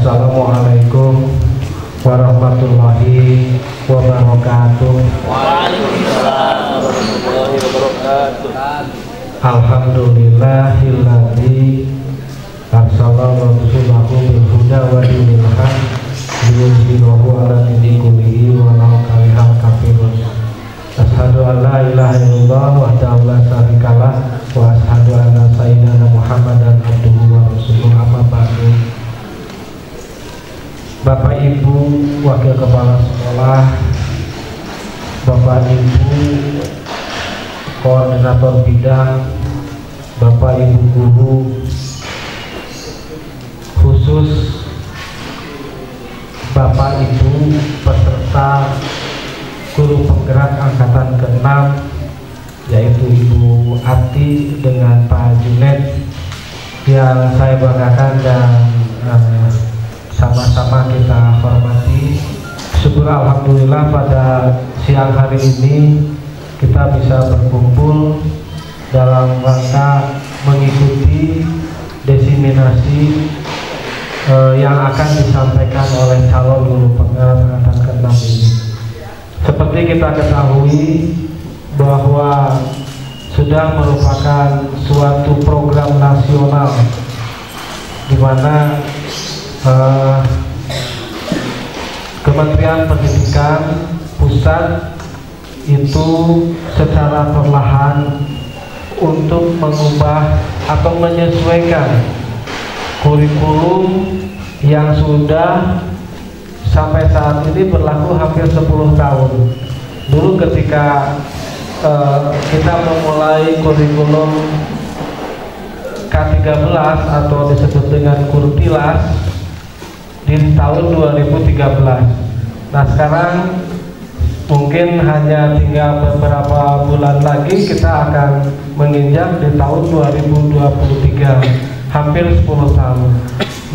Assalamualaikum warahmatullahi wabarakatuh. Waalaikumsalam warahmatullahi wabarakatuh. Alhamdulillahilladzi arsala rasulahu bil huda wa dinil haq liyudhhirahu 'ala dini kullihi walau karihal kafirun. Asyhadu an la ilaha illallah wahdahu la syarikalah wa asyhadu anna sayyidana Muhammadan abduhu wa rasuluhu, amma ba'du. Bapak Ibu Wakil Kepala Sekolah, Bapak Ibu Koordinator Bidang, Bapak Ibu Guru, khusus Bapak Ibu peserta guru penggerak angkatan ke-6, yaitu Ibu Ati dengan Pak Junet, yang saya banggakan dan sama-sama kita hormati. Syukur alhamdulillah pada siang hari ini kita bisa berkumpul dalam rangka mengikuti diseminasi yang akan disampaikan oleh calon guru penggerak angkatan ke-6 ini. Seperti kita ketahui bahwa sudah merupakan suatu program nasional di mana Kementerian Pendidikan Pusat itu secara perlahan untuk mengubah atau menyesuaikan kurikulum yang sudah sampai saat ini berlaku hampir 10 tahun. Dulu ketika kita memulai kurikulum K13 atau disebut dengan Kurtilas di tahun 2013. Nah, sekarang mungkin hanya tinggal beberapa bulan lagi kita akan menginjak di tahun 2023, hampir 10 tahun.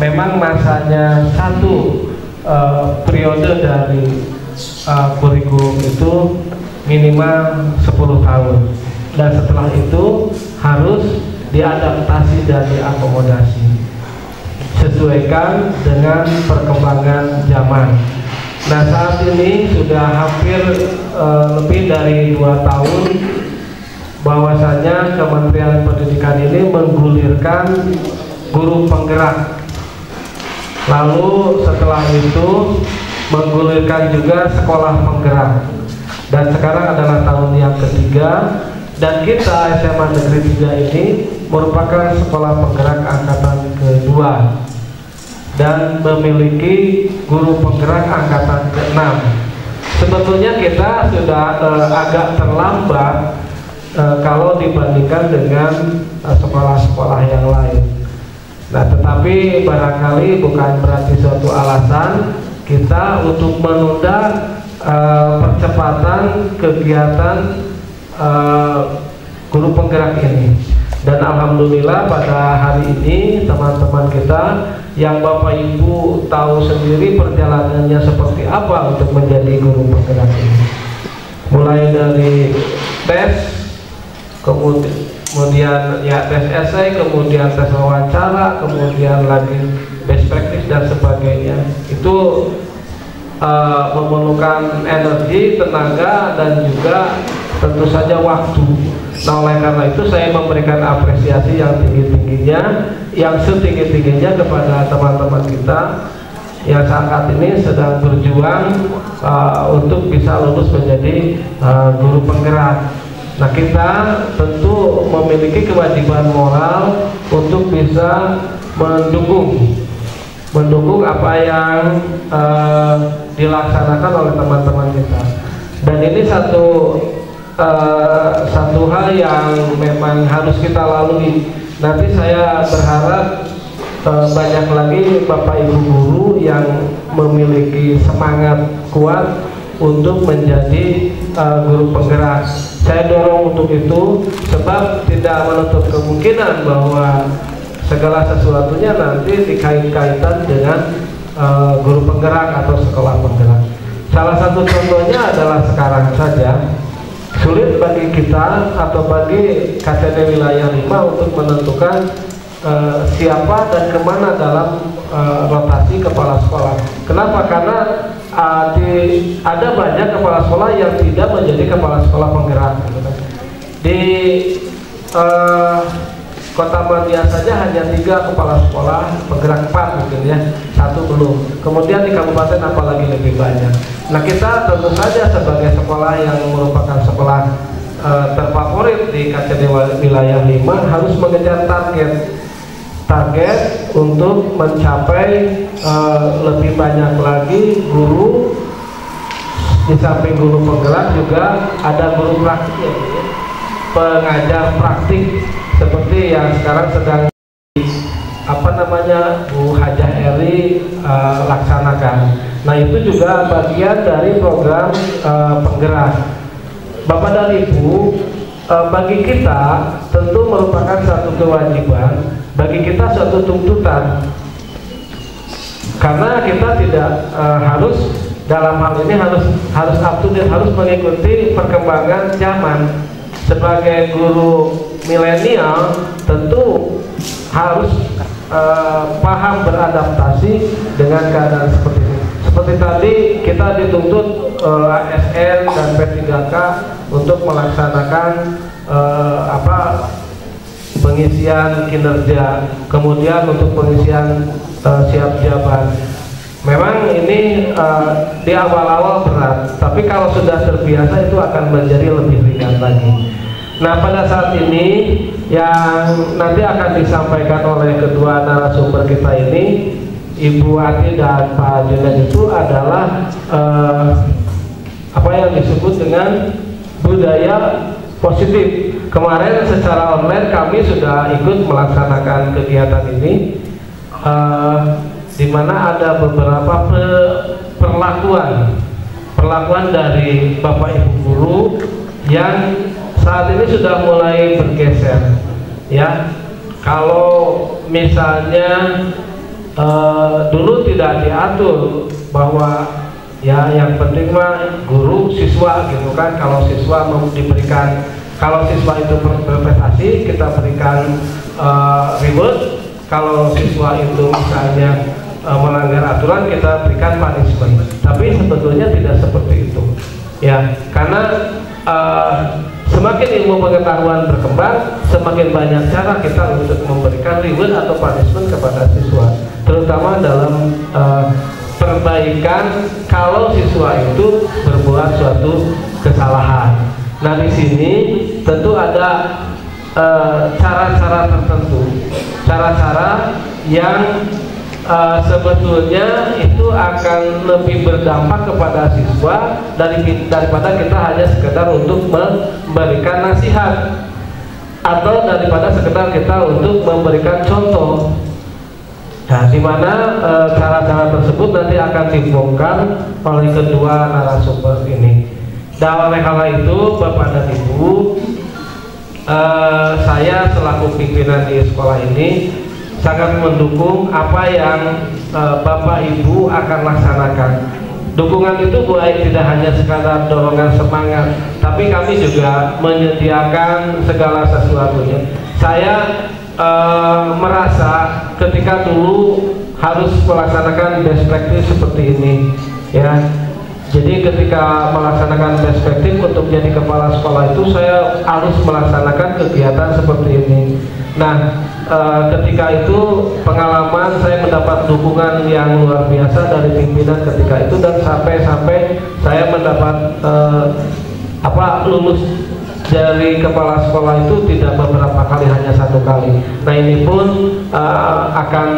Memang masanya satu periode dari kurikulum itu minimal 10 tahun, dan setelah itu harus diadaptasi dan diakomodasi sesuaikan dengan perkembangan zaman. Nah, saat ini sudah hampir lebih dari 2 tahun bahwasanya Kementerian Pendidikan ini menggulirkan guru penggerak. Lalu setelah itu menggulirkan juga sekolah penggerak. Dan sekarang adalah tahun yang ketiga, dan kita SMA Negeri 3 ini merupakan sekolah penggerak angkatan ke-2 dan memiliki guru penggerak angkatan ke-6. Sebetulnya kita sudah agak terlambat kalau dibandingkan dengan sekolah-sekolah yang lain. Nah, tetapi barangkali bukan berarti suatu alasan kita untuk menunda percepatan kegiatan guru penggerak ini. Dan alhamdulillah pada hari ini teman-teman kita yang Bapak Ibu tahu sendiri perjalanannya seperti apa untuk menjadi guru penggerak ini. Mulai dari tes, kemudian ya tes esai, kemudian tes wawancara, kemudian lagi best practice dan sebagainya. Itu memerlukan energi, tenaga, dan juga tentu saja waktu. Nah, oleh karena itu saya memberikan apresiasi yang tinggi-tingginya, yang setinggi-tingginya kepada teman-teman kita yang saat ini sedang berjuang untuk bisa lulus menjadi guru penggerak. Nah, kita tentu memiliki kewajiban moral untuk bisa mendukung apa yang dilaksanakan oleh teman-teman kita. Dan ini satu hal yang memang harus kita lalui. Nanti saya berharap banyak lagi Bapak Ibu guru yang memiliki semangat kuat untuk menjadi guru penggerak. Saya dorong untuk itu, sebab tidak menutup kemungkinan bahwa segala sesuatunya nanti dikait-kaitan dengan guru penggerak atau sekolah penggerak. Salah satu contohnya adalah sekarang saja sulit bagi kita atau bagi KTD wilayah 5 untuk menentukan siapa dan kemana dalam rotasi kepala sekolah. Kenapa? Karena ada banyak kepala sekolah yang tidak menjadi kepala sekolah penggerak. Gitu kan. Di Kota Madia saja hanya 3 kepala sekolah penggerak, 4 mungkin ya, 1 belum. Kemudian di kabupaten apalagi lebih banyak. Nah, kita tentu saja sebagai sekolah yang merupakan sekolah terfavorit di KCD wilayah 5 harus mengejar target untuk mencapai lebih banyak lagi guru. Di samping guru penggerak juga ada guru praktik ya, pengajar praktik seperti yang sekarang sedang Bu Hajah Eri laksanakan. Nah, itu juga bagian dari program penggerak. Bapak dan Ibu, bagi kita tentu merupakan satu kewajiban, bagi kita suatu tuntutan, karena kita tidak harus dalam hal ini harus up to date, harus mengikuti perkembangan zaman. Sebagai guru milenial tentu harus paham beradaptasi dengan keadaan seperti ini. Seperti tadi kita dituntut ASN dan P3K untuk melaksanakan pengisian kinerja, kemudian untuk pengisian siap jabat. Memang ini di awal-awal berat, tapi kalau sudah terbiasa itu akan menjadi lebih ringan lagi. Nah, pada saat ini yang nanti akan disampaikan oleh kedua narasumber kita ini, Ibu Ati dan Pak Junaid, itu adalah apa yang disebut dengan budaya positif. Kemarin secara online kami sudah ikut melaksanakan kegiatan ini, di mana ada beberapa perlakuan dari Bapak Ibu guru yang saat ini sudah mulai bergeser ya. Kalau misalnya dulu tidak diatur bahwa ya yang penting mah guru siswa gitu kan, kalau siswa diberikan, kalau siswa itu berprestasi kita berikan reward, kalau siswa itu misalnya melanggar aturan kita berikan punishment. Tapi sebetulnya tidak seperti itu ya, karena semakin ilmu pengetahuan berkembang, semakin banyak cara kita untuk memberikan reward atau punishment kepada siswa, terutama dalam perbaikan kalau siswa itu berbuat suatu kesalahan. Nah, di sini tentu ada cara-cara tertentu, cara-cara yang sebetulnya itu akan lebih berdampak kepada siswa daripada kita hanya sekedar untuk memberikan nasihat atau daripada sekedar kita untuk memberikan contoh. Nah, di mana cara-cara tersebut nanti akan dibongkar oleh kedua narasumber ini. Dan oleh karena itu, Bapak dan Ibu, saya selaku pimpinan di sekolah ini sangat mendukung apa yang Bapak Ibu akan laksanakan. Dukungan itu baik tidak hanya sekadar dorongan semangat, tapi kami juga menyediakan segala sesuatunya. Saya merasa ketika dulu harus melaksanakan best practice seperti ini ya. Jadi ketika melaksanakan best practice untuk jadi kepala sekolah itu saya harus melaksanakan kegiatan seperti ini. Nah, ketika itu pengalaman saya mendapat dukungan yang luar biasa dari pimpinan ketika itu, dan sampai saya mendapat lulus dari kepala sekolah itu tidak beberapa kali, hanya 1 kali. Nah, ini pun akan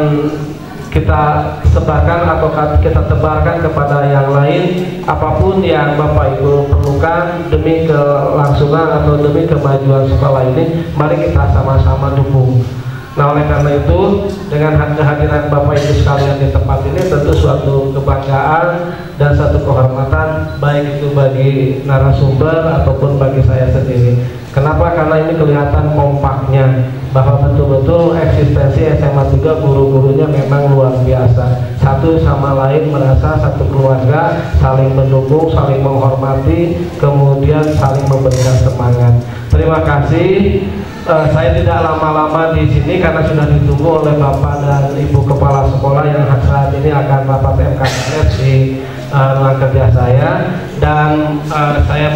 kita sebarkan atau kita tebarkan kepada yang lain. Apapun yang Bapak Ibu perlukan demi kelangsungan atau demi kemajuan sekolah ini, mari kita sama-sama dukung. Nah, oleh karena itu, dengan kehadiran Bapak Ibu sekalian di tempat ini tentu suatu kebanggaan dan satu kehormatan, baik itu bagi narasumber ataupun bagi saya sendiri. Kenapa? Karena ini kelihatan kompaknya bahwa betul-betul eksistensi SMA 3 guru-gurunya memang luar biasa. Satu sama lain merasa satu keluarga, saling mendukung, saling menghormati, kemudian saling memberikan semangat. Terima kasih. Saya tidak lama-lama di sini karena sudah ditunggu oleh Bapak dan Ibu Kepala Sekolah yang saat ini akan rapat MKS di ruang kerja saya, dan saya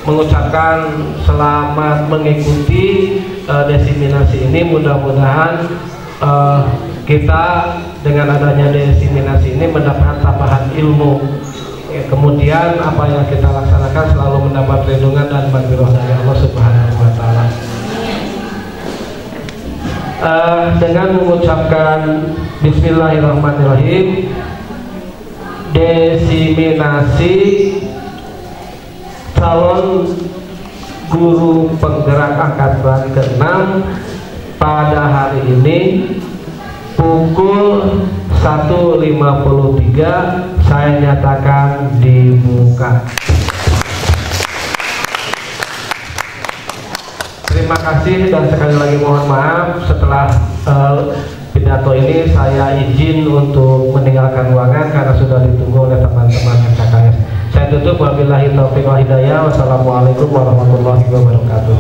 mengucapkan selamat mengikuti desiminasi ini. Mudah-mudahan kita dengan adanya desiminasi ini mendapat tambahan ilmu. Kemudian apa yang kita laksanakan selalu mendapat perlindungan dan maghfirah dari Allah Subhanahu wa Ta'ala. Dengan mengucapkan Bismillahirrahmanirrahim, desiminasi calon guru penggerak angkatan ke-6 pada hari ini pukul 1.53 saya nyatakan dibuka. Terima kasih dan sekali lagi mohon maaf setelah pidato ini saya izin untuk meninggalkan ruangan karena sudah ditunggu oleh teman-teman MKS. Saya tutup, wabillahi taufiq wal hidayah. Wassalamualaikum warahmatullahi wabarakatuh.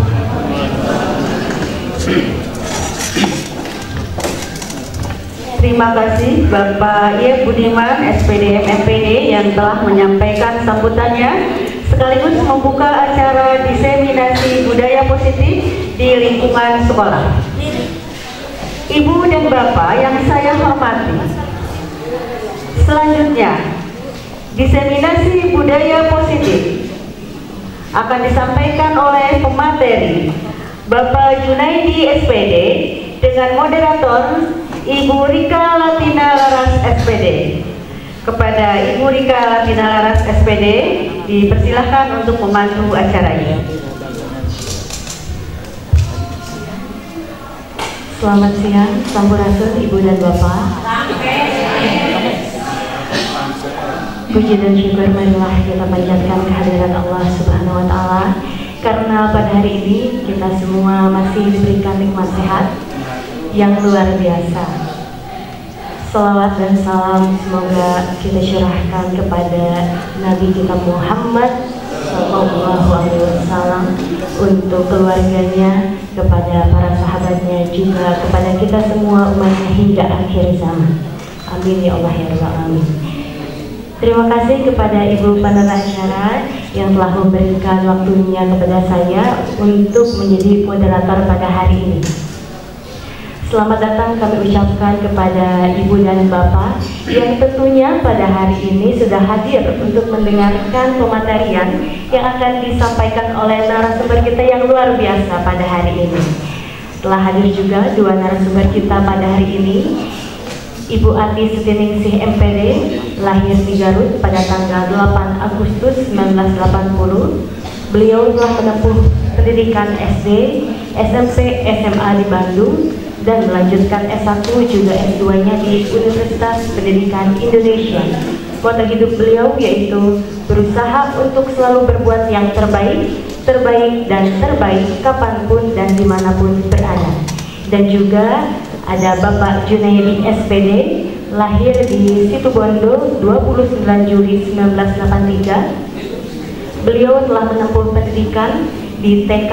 Terima kasih Bapak Iya Budiman SPD MPD yang telah menyampaikan sambutannya sekaligus membuka acara diseminasi budaya positif di lingkungan sekolah. Ibu dan Bapak yang saya hormati, selanjutnya diseminasi budaya positif akan disampaikan oleh pemateri Bapak Junaidi SPD dengan moderator Ibu Rika Latina Laras SPD. Kepada Ibu Rika Latina Laras SPD dipersilahkan untuk memandu acara ini. Selamat siang, sampurasun Ibu dan Bapak. Puji dan syukur marilah kita panjatkan kehadiran Allah Subhanahu wa Ta'ala, karena pada hari ini kita semua masih diberikan nikmat sehat yang luar biasa. Salawat dan salam semoga kita curahkan kepada Nabi kita Muhammad Sallallahu Alaihi Wasallam, untuk keluarganya, kepada para sahabatnya, juga kepada kita semua umatnya hingga akhir zaman. Amin ya Allah ya Rabbal Alamin. Terima kasih kepada Ibu Penerima Acara yang telah memberikan waktunya kepada saya untuk menjadi moderator pada hari ini. Selamat datang kami ucapkan kepada Ibu dan Bapak yang tentunya pada hari ini sudah hadir untuk mendengarkan pematerian yang akan disampaikan oleh narasumber kita yang luar biasa pada hari ini. Telah hadir juga dua narasumber kita pada hari ini, Ibu Ati Sutiningsih MPD, lahir di Garut pada tanggal 8 Agustus 1980. Beliau telah menempuh pendidikan SD, SMP, SMA di Bandung, dan melanjutkan S1 juga S2-nya di Universitas Pendidikan Indonesia. Moto hidup beliau yaitu berusaha untuk selalu berbuat yang terbaik, dan terbaik kapanpun dan dimanapun berada. Dan juga ada Bapak Junaidi SPD, lahir di Situbondo 29 Juli 1983. Beliau telah menempuh pendidikan di TK,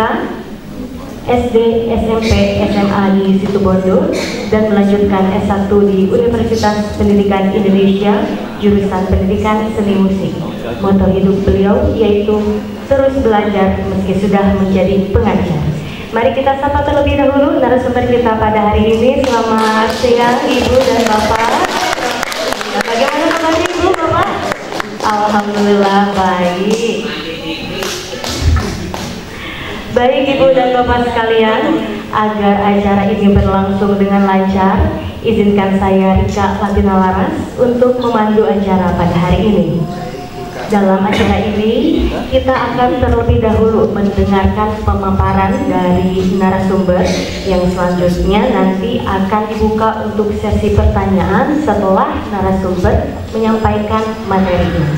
SD, SMP, SMA di Situbondo, dan melanjutkan S1 di Universitas Pendidikan Indonesia, jurusan Pendidikan Seni Musik. Moto hidup beliau yaitu terus belajar meski sudah menjadi pengajar. Mari kita sapa terlebih dahulu narasumber kita pada hari ini. Selamat siang Ibu dan Bapak. Bagaimana kabarnya Ibu, Bapak? Alhamdulillah baik. Baik Ibu dan Bapak sekalian, agar acara ini berlangsung dengan lancar, izinkan saya Rika Latina Laras untuk memandu acara pada hari ini. Dalam acara ini, kita akan terlebih dahulu mendengarkan pemaparan dari narasumber yang selanjutnya nanti akan dibuka untuk sesi pertanyaan setelah narasumber menyampaikan materinya.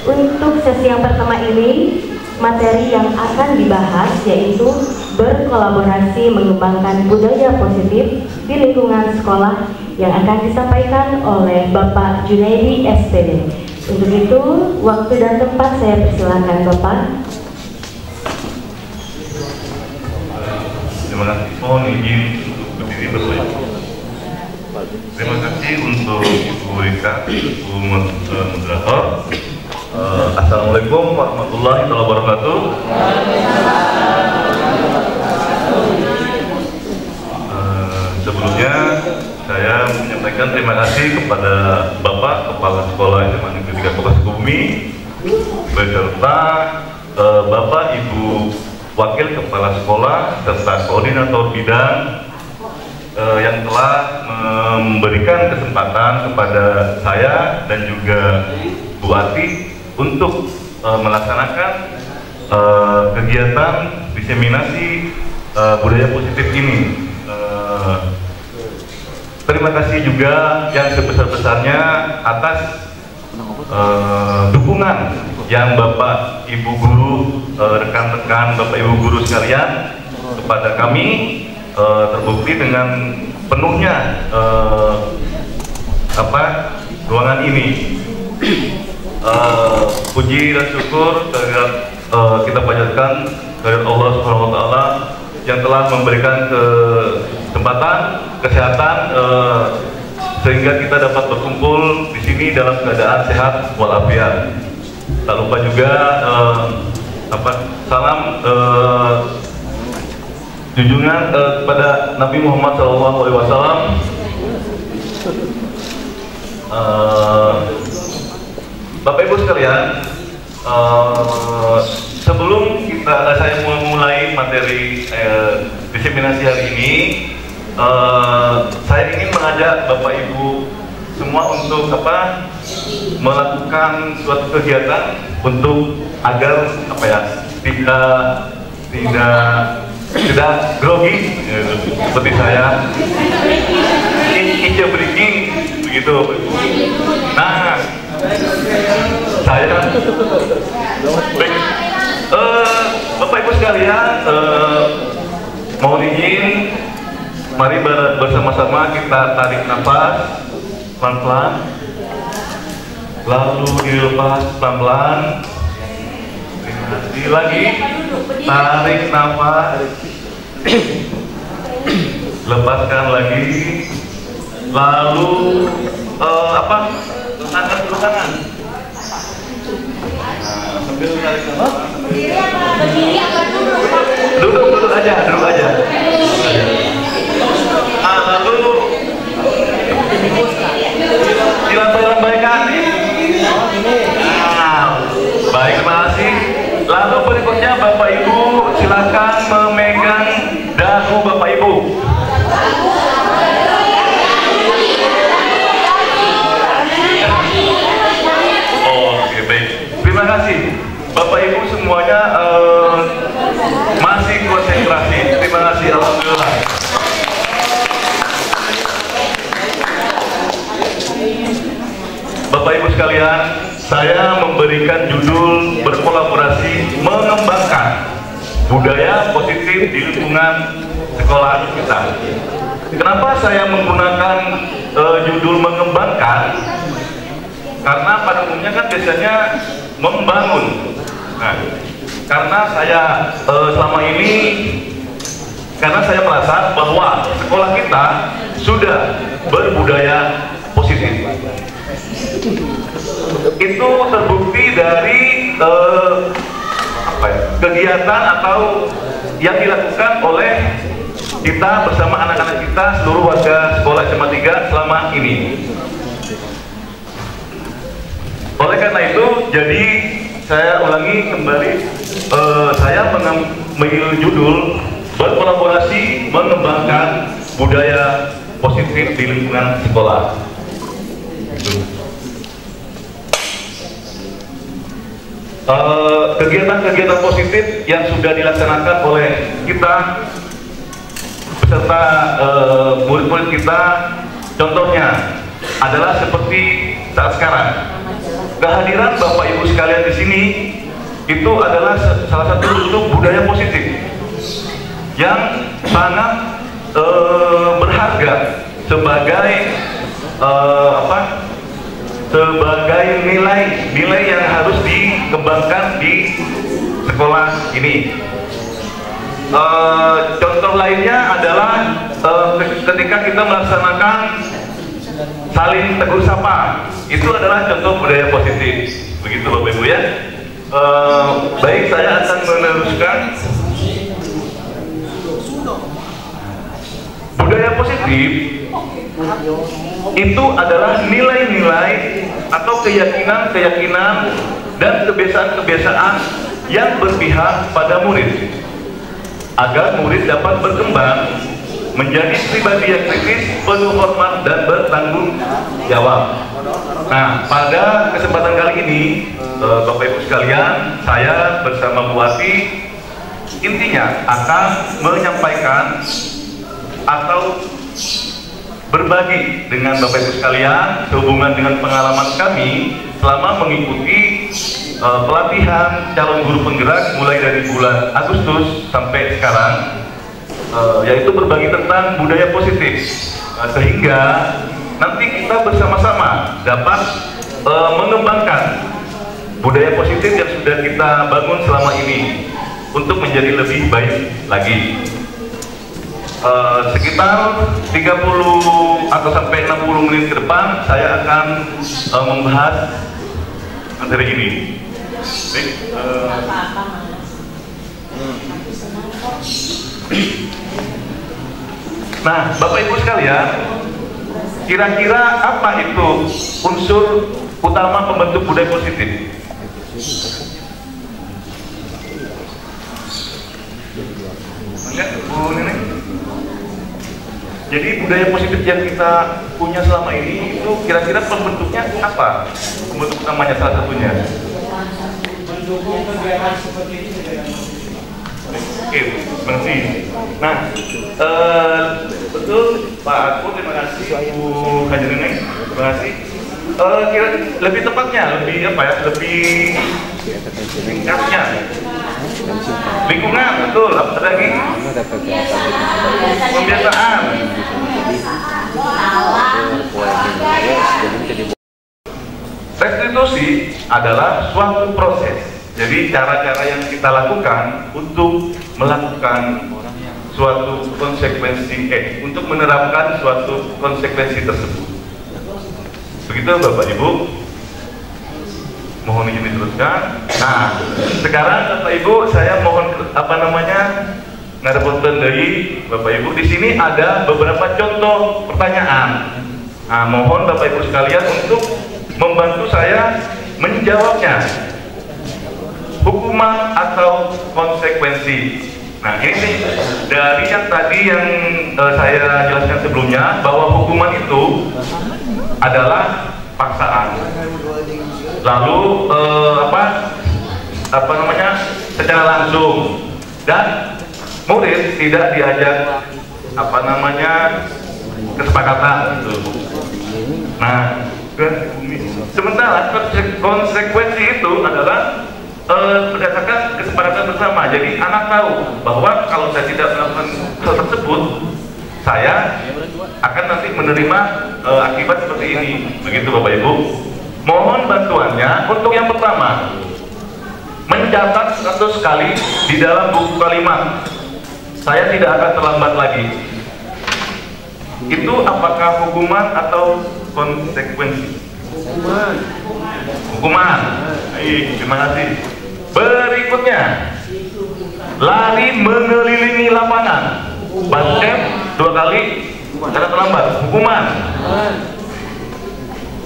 Untuk sesi yang pertama ini, Materi yang akan dibahas yaitu berkolaborasi mengembangkan budaya positif di lingkungan sekolah yang akan disampaikan oleh Bapak Junaidi SPD. Untuk itu, waktu dan tempat saya persilakan Bapak. Terima kasih. Mohon izin untuk berdiri bersama. Terima kasih untuk Ibu Rika, Ibu Moderator. Assalamualaikum warahmatullahi wabarakatuh. Sebelumnya saya menyampaikan terima kasih kepada Bapak Kepala Sekolah SMA Negeri 3 Kota Sukabumi beserta Bapak Ibu Wakil Kepala Sekolah serta Koordinator Bidang yang telah memberikan kesempatan kepada saya dan juga Bu Ati untuk melaksanakan kegiatan diseminasi budaya positif ini. Terima kasih juga yang sebesar-besarnya atas dukungan yang Bapak Ibu Guru, rekan-rekan Bapak Ibu Guru sekalian kepada kami, terbukti dengan penuhnya ruangan ini. Puji dan syukur kita panjatkan kepada Allah Subhanahu wa Ta'ala yang telah memberikan kesempatan, kesehatan sehingga kita dapat berkumpul di sini dalam keadaan sehat walafiat. Tak lupa juga salam junjungan kepada Nabi Muhammad SAW. Bapak Ibu sekalian, sebelum saya memulai materi diseminasi hari ini, saya ingin mengajak Bapak Ibu semua untuk melakukan suatu kegiatan untuk agar tidak grogi seperti saya, ijo breaking begitu. Nah, saya Bapak Ibu sekalian, mohon izin, mari bersama-sama kita tarik nafas pelan-pelan, lalu dilepas pelan-pelan. Lagi tarik nafas, lepaskan lagi, lalu angkat dulu tangan. Sambil tarik nafas. Duduk aja. Lalu dilambai-lambaikan. Baik, terima kasih. Lalu berikutnya Bapak Ibu silakan memegang dagu Bapak Ibu. Oke, baik. Terima kasih. Bapak Ibu semuanya masih konsentrasi. Terima kasih, alhamdulillah. Bapak Ibu sekalian, saya memberikan judul berkolaborasi mengembangkan budaya positif di lingkungan sekolah kita. Kenapa saya menggunakan judul mengembangkan? Karena pada umumnya kan biasanya membangun. Nah, karena saya selama ini, karena saya merasa bahwa sekolah kita sudah berbudaya positif. Itu terbukti dari kegiatan atau yang dilakukan oleh kita bersama anak-anak kita, seluruh warga sekolah SMA 3 selama ini. Oleh karena itu, jadi saya ulangi kembali, saya mengambil judul berkolaborasi mengembangkan budaya positif di lingkungan sekolah. Kegiatan-kegiatan positif yang sudah dilaksanakan oleh kita beserta murid-murid kita, contohnya adalah seperti saat sekarang, kehadiran Bapak Ibu sekalian di sini itu adalah salah satu bentuk budaya positif yang sangat berharga sebagai sebagai nilai yang harus dikembangkan di sekolah ini. Contoh lainnya adalah ketika kita melaksanakan saling tegur sapa, itu adalah contoh budaya positif. Begitu Bapak Ibu ya. Baik, saya akan meneruskan. Budaya positif itu adalah nilai-nilai atau keyakinan-keyakinan dan kebiasaan-kebiasaan yang berpihak pada murid agar murid dapat berkembang menjadi pribadi yang kritis, penuh hormat dan bertanggung jawab. Nah, pada kesempatan kali ini Bapak Ibu sekalian, saya bersama Bu Ati intinya akan menyampaikan atau berbagi dengan Bapak Ibu sekalian sehubungan dengan pengalaman kami selama mengikuti pelatihan calon guru penggerak mulai dari bulan Agustus sampai sekarang, yaitu berbagi tentang budaya positif, sehingga nanti kita bersama-sama dapat mengembangkan budaya positif yang sudah kita bangun selama ini untuk menjadi lebih baik lagi. Sekitar 30 atau sampai 60 menit ke depan saya akan membahas materi ini. Baik, nah, Bapak Ibu sekalian, kira-kira apa itu unsur utama pembentuk budaya positif? Enggak, Bu Nenek? Jadi budaya positif yang kita punya selama ini itu kira-kira pembentuknya apa? Pembentuk utamanya salah satunya. Mendukung kegiatan seperti ini. Oke, terima kasih. Nah, betul Pak Aku, terima kasih. Bu Haji Neneng, terima kasih. Kira lebih tepatnya, lebih apa ya? Lebih singkatnya. Lingkungan, betul. Apa lagi? Pembiasaan. Restitusi adalah suatu proses. Jadi cara-cara yang kita lakukan untuk melakukan suatu konsekuensi, untuk menerapkan suatu konsekuensi tersebut. Begitu Bapak Ibu. Mohon izin diteruskan. Nah, sekarang Bapak Ibu saya mohon ngarepunten deui Bapak Ibu. Di sini ada beberapa contoh pertanyaan. Nah, mohon Bapak Ibu sekalian untuk membantu saya menjawabnya. Hukuman atau konsekuensi. Nah, ini nih dari yang tadi yang saya jelaskan sebelumnya bahwa hukuman itu adalah paksaan. Lalu secara langsung, dan murid tidak diajak kesepakatan gitu. Nah, sementara konsekuensi itu adalah berdasarkan kesepakatan bersama. Jadi anak tahu bahwa kalau saya tidak melakukan hal tersebut, saya akan nanti menerima akibat seperti ini. Begitu Bapak Ibu. Mohon bantuannya untuk yang pertama, mencatat 100 kali di dalam buku kalimat. Saya tidak akan terlambat lagi. Itu apakah hukuman atau konsekuensi? Hukuman. Terima kasih. Berikutnya, lari mengelilingi lapangan. Basket 2 kali karena terlambat. Hukuman.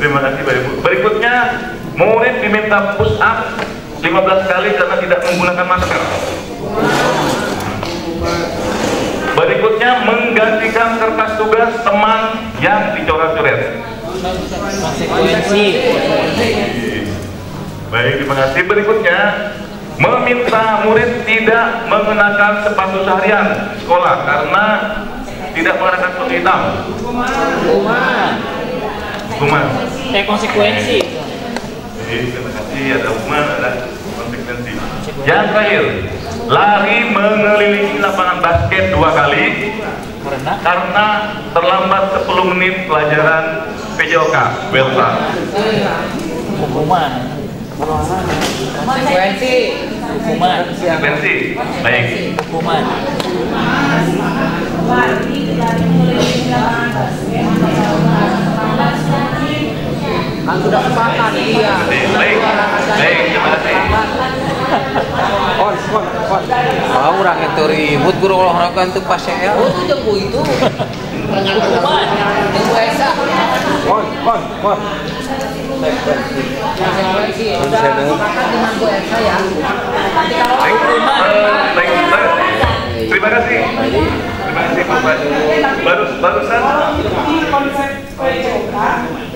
Terima kasih Bapak Ibu. Berikutnya, murid diminta push up 15 kali karena tidak menggunakan masker. Berikutnya, menggantikan kertas tugas teman yang dicoret-coret. Konsekuensi. Baik, terima kasih. Berikutnya, meminta murid tidak mengenakan sepatu seharian sekolah karena tidak mengenakan sepatu hitam. Hukuman. Konsekuensi. Jadi, terima kasih. Ada hukuman, ada konsekuensi. konsekuensi. Yang terakhir, lari mengelilingi lapangan basket 2 kali karena terlambat 10 menit pelajaran PJOK Belta. Hukuman. Konsekuensi. Hukuman. Konsekuensi. Baik. Hukuman. Kan sudah sepakat iya. Baik. Baik, terima kasih. Kon. Mau orang itu ribut guru olahraga itu pas ya. Oh itu jago itu. Hukuman. Itu Esa. Kon. Konsekuensi. Udah sepakat dengan Bu Esa ya. Nanti kalau Baik. Terima kasih. Terima kasih Bapak. Barusan di konsep PJOK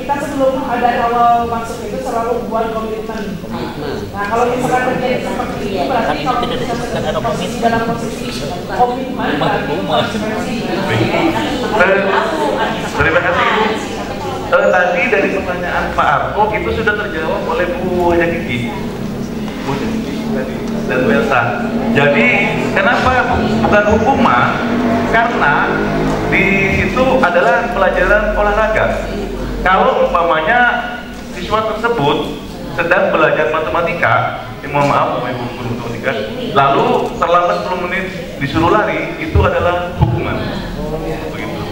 kita sebelum dari awal masuk itu selalu buat komitmen. Nah kalau misalkan terjadi seperti ini berarti kalau kita sedang posisi dalam posisi komitmen berarti konsekuensi. Terima kasih Ibu. Tadi dari pertanyaan Pak Arko itu sudah terjawab oleh Bu Kiki dan Belsa. Jadi kenapa bukan hukuman? Karena di situ adalah pelajaran olahraga. Kalau umpamanya siswa tersebut sedang belajar matematika, mohon maaf Bapak Ibu guru matematika, lalu terlambat 10 menit disuruh lari, itu adalah hukuman. Begitu.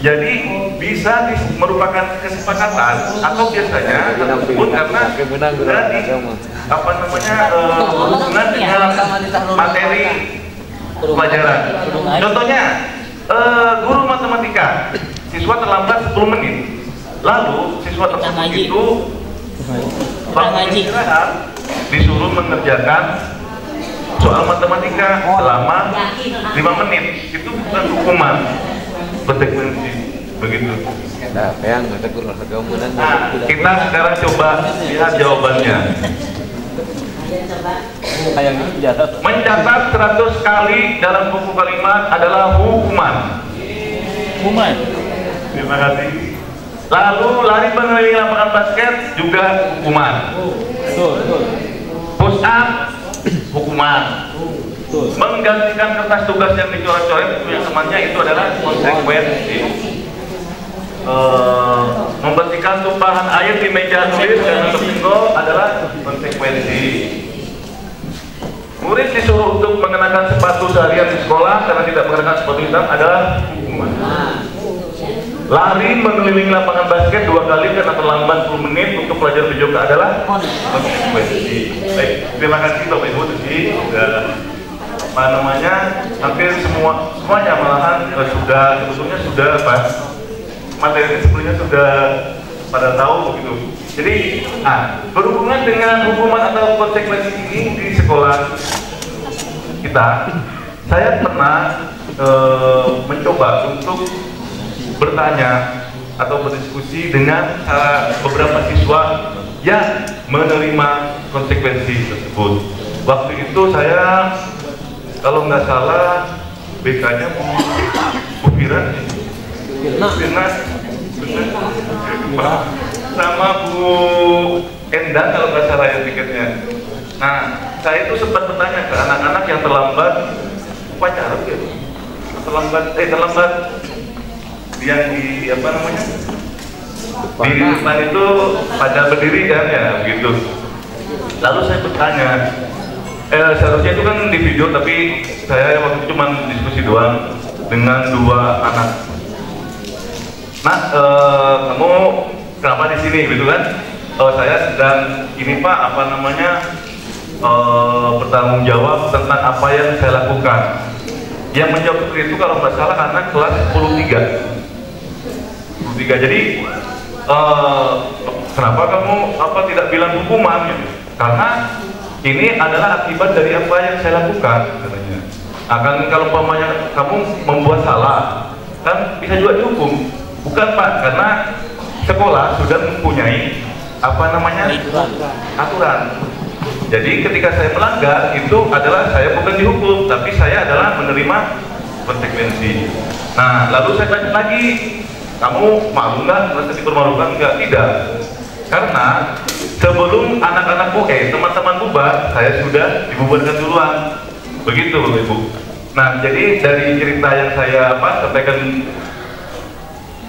Jadi bisa merupakan kesepakatan atau biasanya tersebut karena tadi hubungan dengan materi pelajaran. Contohnya guru matematika, siswa terlambat 10 menit, lalu siswa tersebut itu waktu istirahat disuruh mengerjakan soal matematika selama 5 menit, itu bukan hukuman, konsekuensi begitu. Nah, yang ada guru olahraga umunan. Kita sekarang coba lihat jawabannya. Mencatat 100 kali dalam buku kalimat adalah hukuman. Hukuman. Terima kasih. Lalu lari mengelilingi lapangan basket juga hukuman. Push up hukuman. Menggantikan kertas tugas yang dicoret-coret yang temannya itu adalah konsekuensi. Membersihkan tumpahan air di meja tulis dan tersinggol adalah konsekuensi. Murid disuruh untuk mengenakan sepatu seharian di sekolah karena tidak mengenakan sepatu hitam adalah hukuman. Lari mengelilingi lapangan basket 2 kali karena terlambat 10 menit untuk pelajaran PJOK adalah konsekuensi. Baik, terima kasih Bapak Ibu tadi hampir semuanya malahan sebetulnya sudah materi sebelumnya sudah pada tahu begitu. Jadi, berhubungan dengan hukuman atau konsekuensi ini di sekolah kita, saya pernah mencoba untuk bertanya atau berdiskusi dengan beberapa siswa yang menerima konsekuensi tersebut. Waktu itu saya, kalau nggak salah, BK-nya Bu Fira, sama Bu Endang kalau nggak salah ya tiketnya. Nah, saya itu sempat bertanya ke anak-anak yang terlambat upacara gitu. Terlambat yang di di depan itu pada berdiri kan ya begitu. Lalu saya bertanya, seharusnya itu kan di video tapi saya waktu itu cuma diskusi doang dengan 2 anak. Nah, kamu kenapa di sini gitu kan? Saya sedang ini Pak, bertanggung jawab tentang apa yang saya lakukan. Yang menjawab seperti itu kalau nggak salah anak kelas 10-3. Jadi kenapa kamu tidak bilang hukuman? Gitu? Karena ini adalah akibat dari apa yang saya lakukan katanya. Akan kalau umpamanya kamu membuat salah, kan bisa juga dihukum. Bukan Pak, karena sekolah sudah mempunyai aturan. Jadi ketika saya melanggar itu adalah saya bukan dihukum, tapi saya adalah menerima konsekuensi. Nah, lalu saya tanya lagi, kamu malu nggak? Merasa dipermalukan nggak? Tidak. Karena sebelum anak-anak teman-teman bubar, saya sudah dibubarkan duluan. Begitu Bapak Ibu. Nah, jadi dari cerita yang saya sampaikan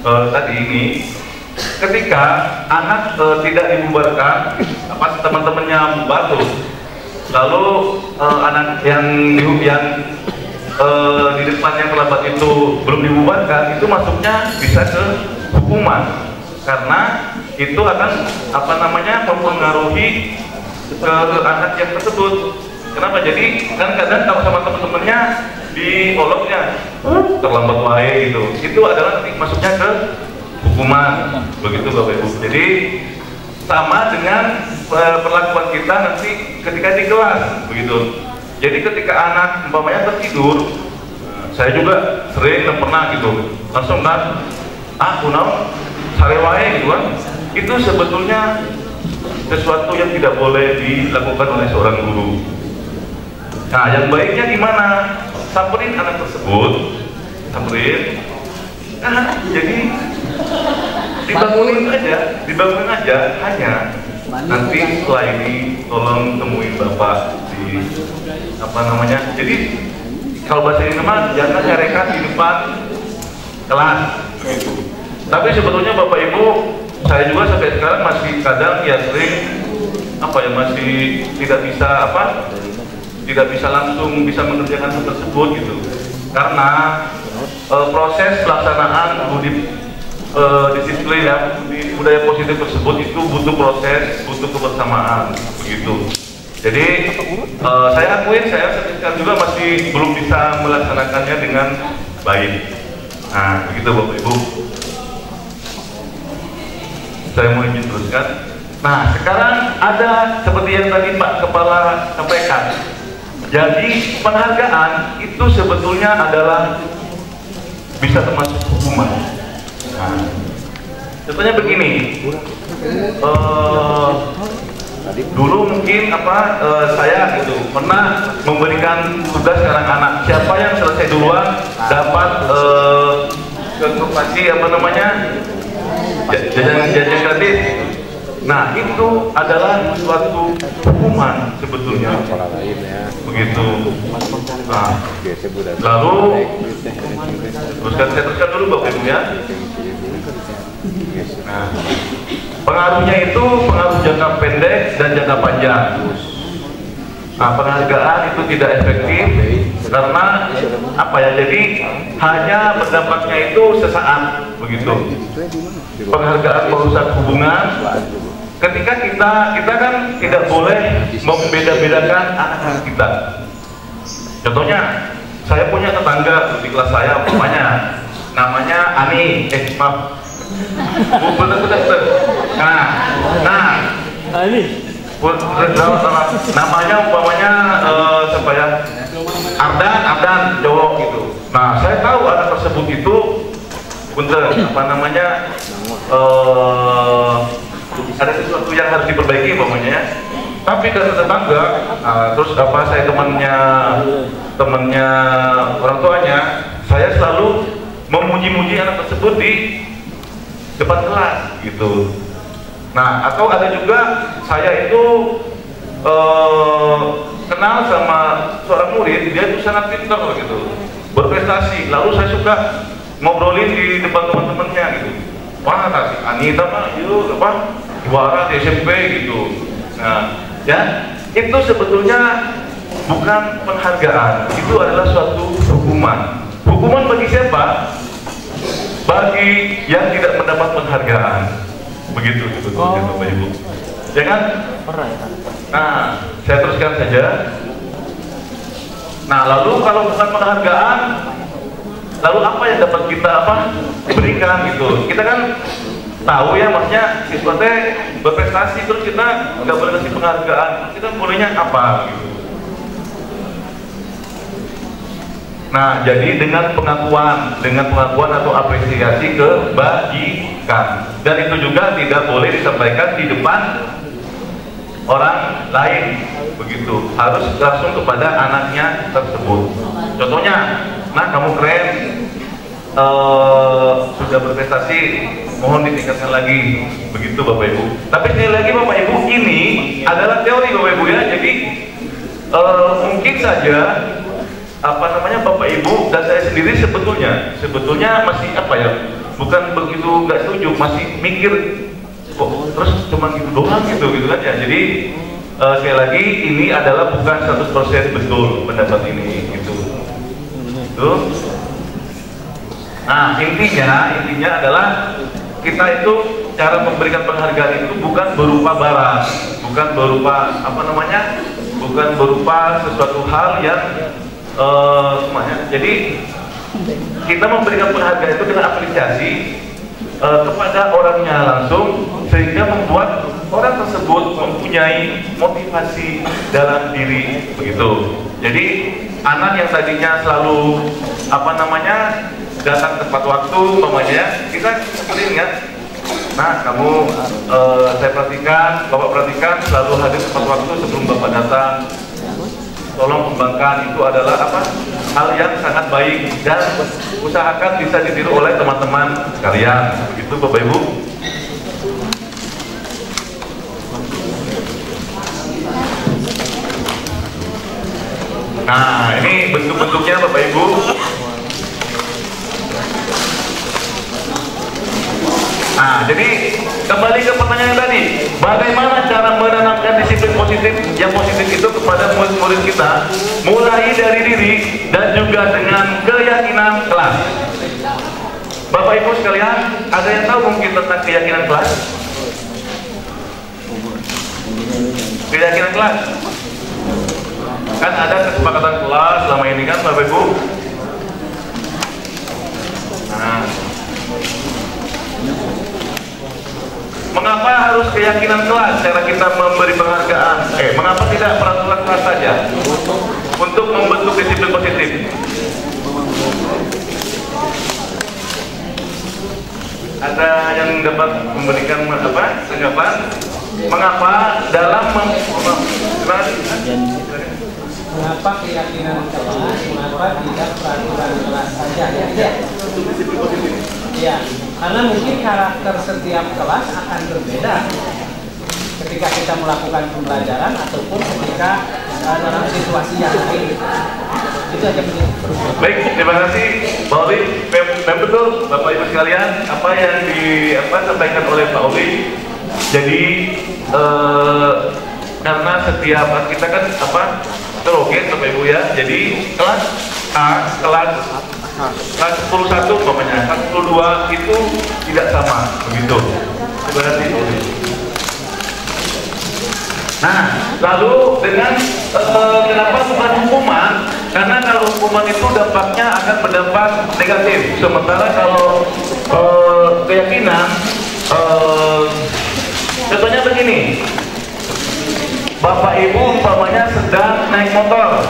tadi ini, ketika anak tidak dibubarkan, teman-temannya bubar tuh, lalu anak yang di depan yang terlambat itu belum dibubarkan, itu masuknya bisa ke hukuman, karena itu akan mempengaruhi ke anak yang tersebut. Kenapa? Jadi kan kadang kalau sama teman-temannya dioloknya terlambat wae gitu, itu adalah nanti masuknya ke hukuman. Begitu Bapak Ibu. Jadi sama dengan perlakuan kita nanti ketika di kelas, begitu. Jadi ketika anak umpamanya tertidur, saya juga sering pernah gitu, langsung kan sare wae gitu kan. Itu sebetulnya sesuatu yang tidak boleh dilakukan oleh seorang guru. Nah, yang baiknya gimana? Samperin anak tersebut, jadi dibangunin aja, hanya nanti setelah ini tolong temuin bapak di Jadi kalau bahasa ini mah jangan nyarekan di depan kelas. Tapi sebetulnya Bapak Ibu, saya juga sampai sekarang masih kadang sering masih tidak bisa langsung bisa mengerjakan hal tersebut gitu, karena proses pelaksanaan disiplin budaya positif tersebut itu butuh proses, butuh kebersamaan begitu. Jadi saya akuin saya sekarang juga masih belum bisa melaksanakannya dengan baik. Nah begitu Bapak Ibu, saya mau izin teruskan. Nah sekarang ada seperti yang tadi Pak Kepala sampaikan. Jadi penghargaan itu sebetulnya adalah bisa termasuk hukuman. Nah, contohnya begini, dulu mungkin saya gitu pernah memberikan tugas ke anak-anak, siapa yang selesai duluan dapat jajan gratis. Nah itu adalah suatu hukuman sebetulnya, begitu. Nah, lalu saya teruskan dulu Bapak Ibu ya. Nah, pengaruhnya itu pengaruh jangka pendek dan jangka panjang. Nah, penghargaan itu tidak efektif karena jadi hanya berdampaknya itu sesaat, begitu. Penghargaan merusak hubungan. Ketika kita kan tidak boleh membeda-bedakan anak-anak kita. Contohnya, saya punya tetangga di kelas saya, namanya Ani, betul. Ani. Namanya Ardan Jawa gitu. Nah, saya tahu anak tersebut itu ada sesuatu yang harus diperbaiki umpamanya. Tapi karena tetangga, terus saya temannya orang tuanya, saya selalu memuji-muji anak tersebut di depan kelas gitu. Nah, atau ada juga saya itu kenal sama seorang murid, dia itu sangat pintar gitu, berprestasi. Lalu saya suka ngobrolin di depan teman-temannya gitu. Wah, si Anita mah juara di SMP gitu. Nah, itu sebetulnya bukan penghargaan, itu adalah suatu hukuman. Hukuman bagi siapa? Bagi yang tidak mendapat penghargaan. Begitu sebetulnya Bapak Ibu. Ya kan? Nah, saya teruskan saja. Nah, lalu kalau bukan penghargaan, lalu apa yang dapat kita berikan gitu? Kita kan tahu ya, maksudnya siswa teh berprestasi terus kita nggak boleh kasih penghargaan, kita bolehnya apa gitu? Nah, jadi dengan pengakuan atau apresiasi kebajikan, dan itu juga tidak boleh disampaikan di depan orang lain, begitu. Harus langsung kepada anaknya tersebut. Contohnya, nah kamu keren, sudah berprestasi, mohon ditingkatkan lagi, begitu Bapak Ibu. Tapi sekali lagi Bapak Ibu, ini adalah teori Bapak Ibu ya. Jadi mungkin saja Bapak Ibu dan saya sendiri sebetulnya masih bukan begitu nggak setuju, masih mikir kok terus cuma gitu doang gitu kan ya. Jadi sekali lagi ini adalah bukan 100% betul pendapat ini gitu. Tuh. Nah, intinya adalah kita itu cara memberikan penghargaan itu bukan berupa barang, bukan berupa bukan berupa sesuatu hal yang jadi kita memberikan penghargaan itu dengan apresiasi kepada orangnya langsung, sehingga membuat orang tersebut mempunyai motivasi dalam diri begitu. Jadi anak yang tadinya selalu datang tepat waktu, kita sebutin kan, nah kamu saya perhatikan, Bapak perhatikan selalu hadir tepat waktu sebelum Bapak datang. Tolong kembangkan, itu adalah hal yang sangat baik dan usahakan bisa ditiru oleh teman-teman sekalian. Begitu Bapak Ibu. Nah, ini bentuk-bentuknya Bapak Ibu. Nah, jadi kembali ke pertanyaan tadi, bagaimana cara menanamkan disiplin positif yang positif itu kepada murid-murid kita, mulai dari diri dan juga dengan keyakinan kelas. Bapak Ibu sekalian, ada yang tahu mungkin tentang keyakinan kelas? Keyakinan kelas kan ada kesepakatan kelas selama ini kan Bapak Ibu. Nah, mengapa harus keyakinan kelas cara kita memberi penghargaan? Mengapa tidak peraturan kelas saja untuk membentuk disiplin positif? Ada yang dapat memberikan tanggapan? Mengapa dalam mengapa keyakinan kelas, mengapa tidak peraturan kelas saja? Ya, karena mungkin karakter setiap kelas akan berbeda ketika kita melakukan pembelajaran ataupun ketika dalam situasi yang lain. Itu aja penting. Baik, terima kasih Pak Oli. Betul Bapak Ibu sekalian, apa yang disampaikan oleh Pak Oli. Jadi karena setiap kita kan heterogen Bapak Ibu ya. Jadi kelas A, kelas 10.1 umpamanya, kelas 10.2 itu tidak sama begitu. Terima kasih. Nah, lalu dengan kenapa bukan hukuman? Karena kalau hukuman itu dampaknya akan berdampak negatif. Sementara kalau keyakinan, contohnya begini, Bapak Ibu umpamanya sedang naik motor,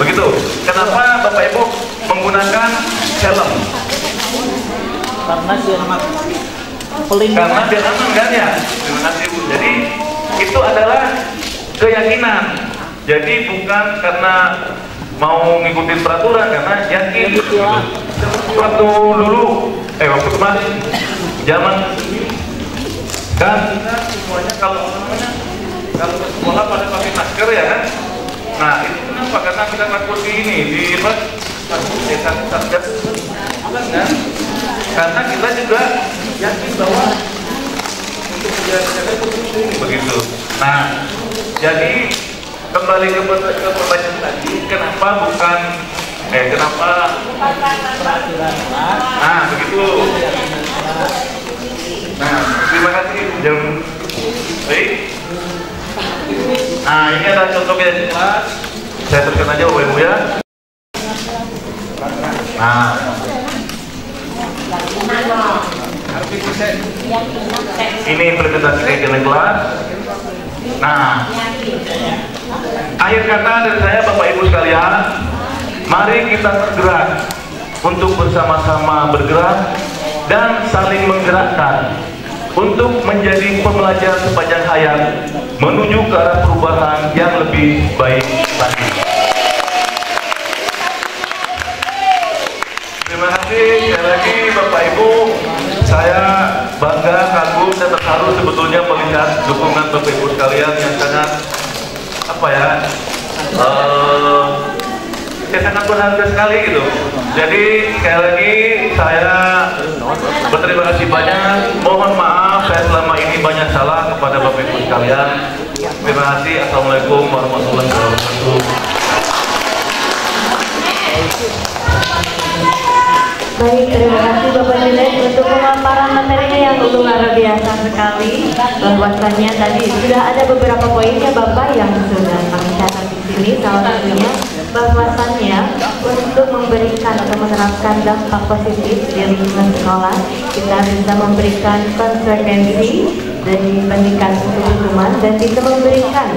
begitu. Kenapa Bapak Ibu menggunakan helm? Karena biar pelindungan. Karena biar aman kan ya. Terima kasih Bu. Jadi itu adalah keyakinan. Jadi bukan karena mau ngikutin peraturan, karena yakin. Gitu. Waktu kemarin zaman kan kita semuanya kalau ke sekolah pada pakai masker ya kan. Nah itu kenapa? Karena kita takut satgas kan? Karena kita juga yakin bahwa untuk menjaga itu begitu. Nah, jadi kembali ke pertanyaan tadi, kenapa bukan Peraturan kelas. Nah, begitu. Nah, terima kasih. Baik. Nah, ini ada contoh keyakinan kelas. Saya teruskan aja Bapak Ibu ya. Nah, ini implementasi keyakinan kelas. Nah, akhir kata dari saya Bapak Ibu sekalian, mari kita tergerak untuk bersama-sama bergerak dan saling menggerakkan untuk menjadi pembelajar sepanjang hayat menuju ke arah perubahan yang lebih baik lagi. Terima kasih sekali lagi. sebetulnya melihat dukungan Bapak Ibu sekalian yang sangat sangat berharga sekali gitu. Jadi sekali lagi saya berterima kasih banyak. Mohon maaf saya selama ini banyak salah kepada Bapak Ibu sekalian. Terima kasih. Assalamualaikum warahmatullahi wabarakatuh. Baik, terima kasih Bapak Junaid untuk pemaparan materinya yang luar biasa sekali. Bahwasannya tadi sudah ada beberapa poin ya Bapak yang sudah kami catat di sini. Salah satunya bahwasannya untuk memberikan atau menerapkan dampak positif di lingkungan sekolah, kita bisa memberikan konsekuensi dari pendidikan untuk hukuman dan bisa memberikan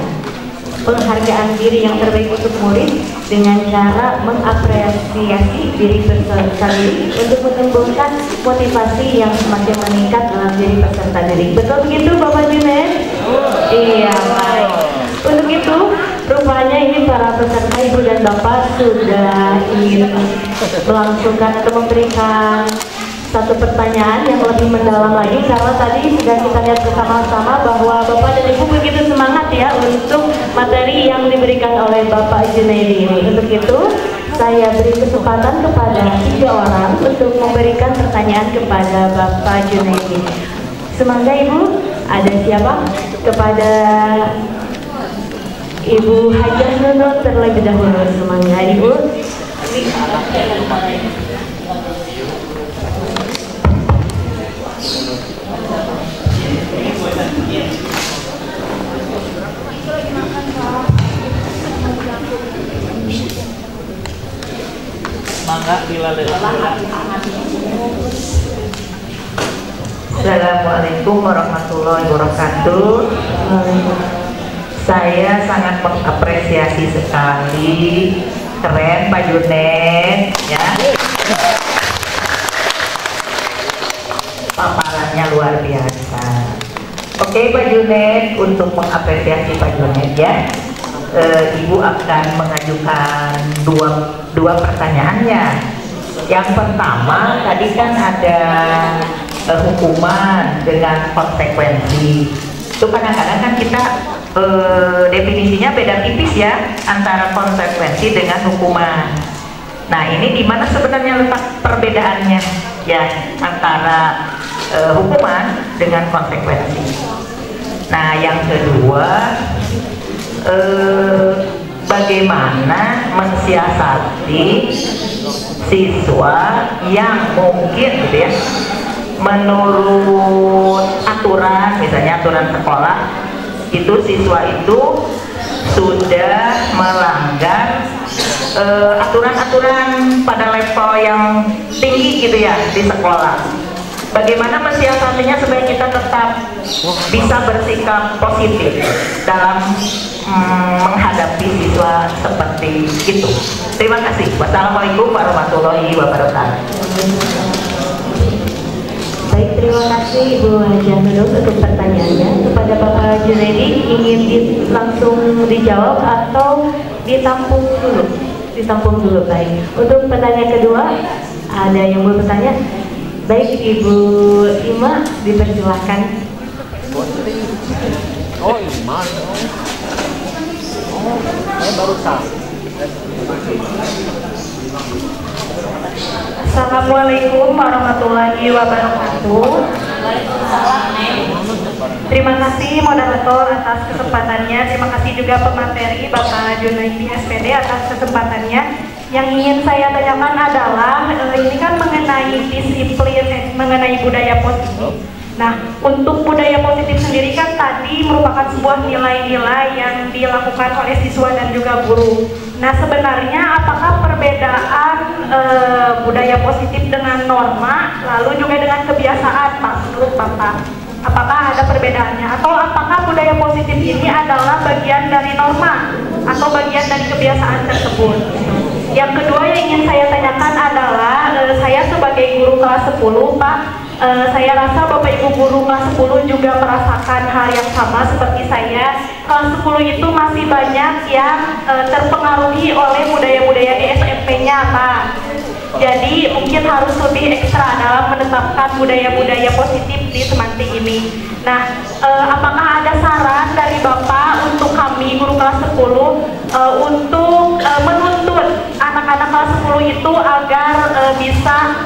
penghargaan diri yang terbaik untuk murid dengan cara mengapresiasi diri peserta diri untuk menumbuhkan motivasi yang semakin meningkat dalam diri peserta diri. Betul begitu Bapak Junaid? Iya, baik. Untuk itu, rupanya ini para peserta Ibu dan Bapak sudah ingin melangsungkan atau memberikan satu pertanyaan yang lebih mendalam lagi, karena tadi sudah kita lihat bersama-sama bahwa Bapak dan Ibu begitu semangat ya untuk materi yang diberikan oleh Bapak Junaidi ini. Untuk itu saya beri kesempatan kepada 3 orang untuk memberikan pertanyaan kepada Bapak Junaidi. Semangga Ibu, ada siapa? Kepada Ibu Hajah Nunun terlebih dahulu. Semangga Ibu. Mangga dilalui. Assalamualaikum warahmatullahi wabarakatuh. Saya sangat mengapresiasi sekali, keren Pak Junaid ya. Paparannya luar biasa. Oke Pak Junaid, untuk mengapresiasi Pak Junaid ya, Ibu akan mengajukan dua pertanyaannya. Yang pertama tadi kan ada hukuman dengan konsekuensi. Itu kadang-kadang kan kita definisinya beda tipis ya antara konsekuensi dengan hukuman. Nah ini di mana sebenarnya letak perbedaannya ya antara hukuman dengan konsekuensi. Nah yang kedua, bagaimana mensiasati siswa yang mungkin gitu ya, menurut aturan, misalnya aturan sekolah itu siswa itu sudah melanggar aturan-aturan pada level yang tinggi gitu ya di sekolah. Bagaimana mensiasatinya supaya kita tetap bisa bersikap positif dalam menghadapi siswa seperti itu. Terima kasih. Wassalamualaikum warahmatullahi wabarakatuh. Baik, terima kasih Ibu Hajah Nunun untuk pertanyaannya. Kepada Bapak Junaidi, ingin langsung dijawab atau ditampung dulu? Ditampung dulu, baik. Untuk pertanyaan kedua, ada yang mau bertanya? Baik, Ibu Ima, dipersilahkan. Oh, Ima. Oh, saya baru tahu. Assalamualaikum warahmatullahi wabarakatuh. Terima kasih moderator atas kesempatannya. Terima kasih juga pemateri Bapak Junaidi SPD atas kesempatannya. Yang ingin saya tanyakan adalah ini kan mengenai disiplin, mengenai budaya positif. Nah, untuk budaya positif sendiri kan tadi merupakan sebuah nilai-nilai yang dilakukan oleh siswa dan juga guru. Nah, sebenarnya apakah perbedaan budaya positif dengan norma, lalu juga dengan kebiasaan, Pak, menurut Bapak? Apakah ada perbedaannya? Atau apakah budaya positif ini adalah bagian dari norma atau bagian dari kebiasaan tersebut? Yang kedua yang ingin saya tanyakan adalah saya sebagai guru kelas 10, Pak, saya rasa Bapak Ibu guru kelas 10 juga merasakan hal yang sama seperti saya. Kelas 10 itu masih banyak yang terpengaruhi oleh budaya-budaya di SMP-nya, Pak. Jadi mungkin harus lebih ekstra dalam menetapkan budaya-budaya positif di Semanti ini. Nah, apakah ada saran dari Bapak untuk kami guru kelas 10 untuk menuntut anak-anak kelas 10 itu agar bisa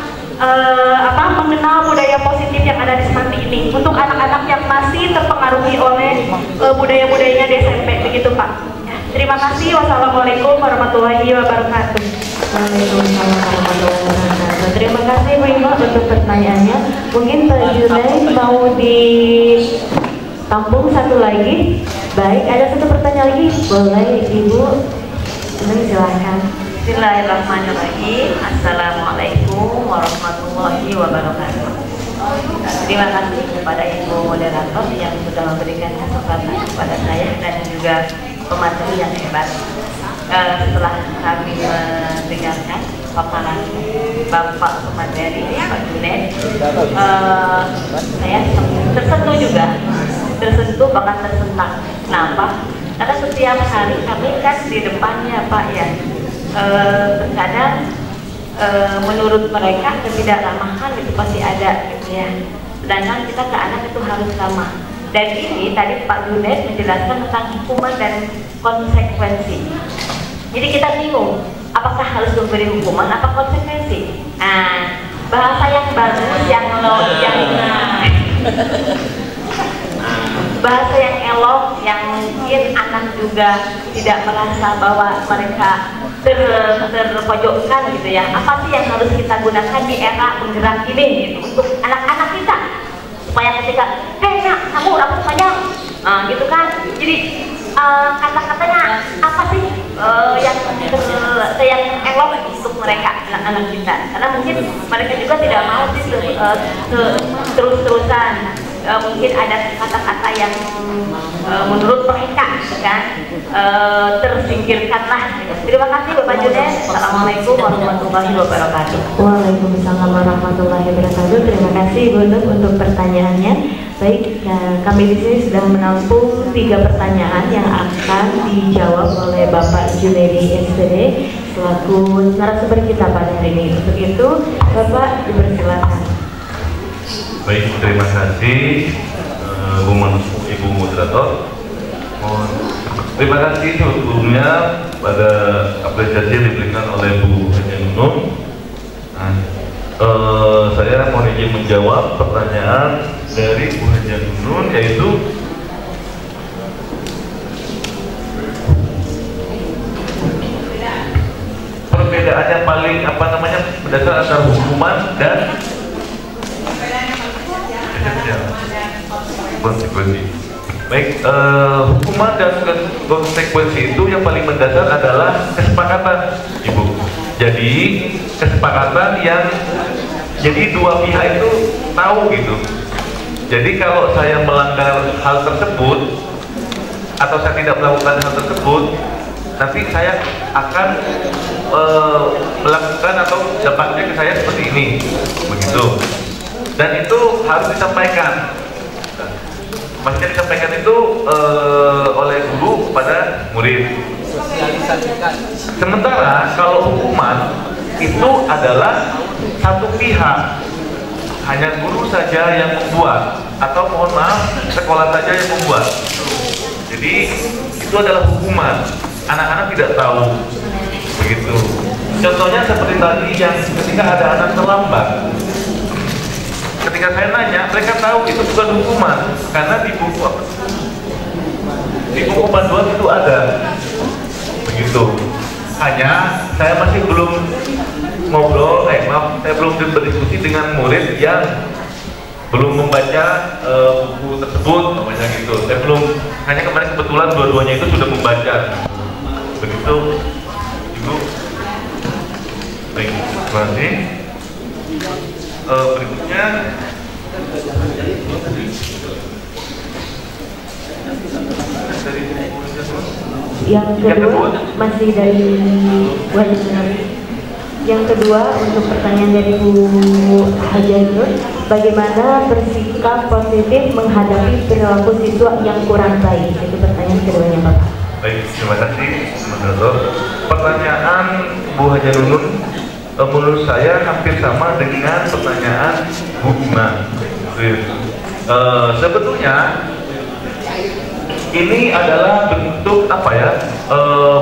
mengenal budaya positif yang ada di Semanti ini untuk anak-anak yang masih terpengaruhi oleh budaya-budayanya di SMP, begitu Pak. Terima kasih. Wassalamualaikum warahmatullahi wabarakatuh. Waalaikumsalam warahmatullahi wabarakatuh. Terima kasih Bu Ima untuk pertanyaannya. Mungkin Pak Junaid mau ditampung satu lagi. Baik, ada satu pertanyaan lagi. Boleh Ibu? Silahkan. Bismillahirrahmanirrahim. Assalamualaikum warahmatullahi wabarakatuh. Terima kasih kepada Ibu moderator yang sudah memberikan kesempatan kepada saya dan juga pemateri yang hebat. Setelah kami mendengarkan paparan Bapak pemateri Pak Junaid, saya tersentuh juga, bahkan tersentak. Kenapa? Karena setiap hari kami kan di depannya Pak ya, terkadang menurut mereka ketidakramahan itu pasti ada gitu ya. Sedangkan kita ke anak itu harus ramah. Dan ini tadi Pak Junaid menjelaskan tentang hukuman dan konsekuensi. Jadi kita bingung, apakah harus memberi hukuman apa konsekuensi? Nah, bahasa yang bagus, bahasa yang elok, yang mungkin anak juga tidak merasa bahwa mereka terpojokkan gitu ya. Apa sih yang harus kita gunakan di era penggerak ini gitu, untuk anak-anak kita supaya ketika hei nak, kamu rambut panjang, gitu kan. Jadi kata-katanya apa sih yang elok untuk mereka, anak-anak kita, karena mungkin mereka juga tidak mau sih terus-terusan. Mungkin ada kata-kata yang menurut mereka kan tersingkirkan lah. Terima kasih Bapak Junaid. Assalamualaikum warahmatullahi wabarakatuh. Waalaikumsalam warahmatullahi wabarakatuh. Terima kasih Bu Nur untuk pertanyaannya. Baik, kami di sini sudah menampung 3 pertanyaan yang akan dijawab oleh Bapak Junaidi SPD selaku narasumber kita pada hari ini. Untuk itu, Bapak dipersilakan. Baik, terima kasih Ibu moderator. Terima kasih sebelumnya pada apresiasi yang diberikan oleh Bu Haja Nunun. Saya mau izin menjawab pertanyaan dari Bu Haja Nunun, yaitu perbedaan yang paling berdasar antara hukuman dan konsekuensi. Baik, hukuman dan konsekuensi itu yang paling mendasar adalah kesepakatan, Ibu. Jadi kesepakatan yang jadi dua pihak itu tahu gitu. Jadi kalau saya melanggar hal tersebut atau saya tidak melakukan hal tersebut, nanti saya akan melakukan atau dampaknya ke saya seperti ini, begitu. Dan itu harus disampaikan. Maksudnya disampaikan itu oleh guru kepada murid. Sementara kalau hukuman itu adalah satu pihak, hanya guru saja yang membuat, atau mohon maaf sekolah saja yang membuat. Jadi itu adalah hukuman. Anak-anak tidak tahu, begitu. Contohnya seperti tadi yang ketika ada anak terlambat. Ketika saya nanya, mereka tahu itu bukan hukuman, karena di buku panduan itu ada, begitu. Hanya saya masih belum ngobrol, saya belum berdiskusi dengan murid yang belum membaca buku tersebut, namanya gitu. Saya belum, hanya kemarin kebetulan dua-duanya itu sudah membaca, begitu, Ibu. Baik, terima kasih. Berikutnya yang kedua masih dari webinar. Yang kedua untuk pertanyaan dari Bu Haja Nur, bagaimana bersikap positif menghadapi perilaku siswa yang kurang baik? Itu pertanyaan keduanya Bapak. Baik, terima kasih moderator. Pertanyaan Bu Haja Nunun menurut saya hampir sama dengan pertanyaan Bukna. Sebetulnya ini adalah bentuk apa ya,